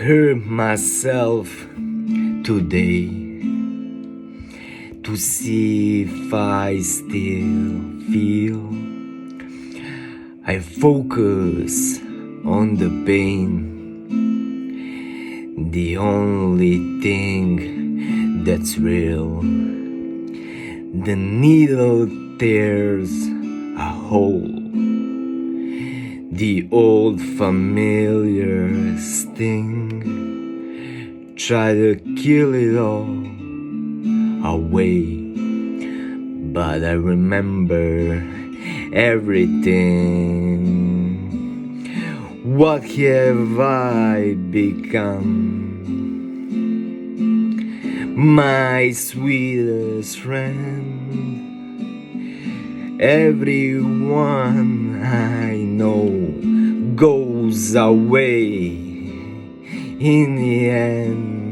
hurt myself today to see if I still feel. I focus on the pain, the only thing that's real. The needle tears a hole, the old familiar sting. Try to kill it all away, but I remember everything. What have I become? My sweetest friend. Everyone I know goes away in the end.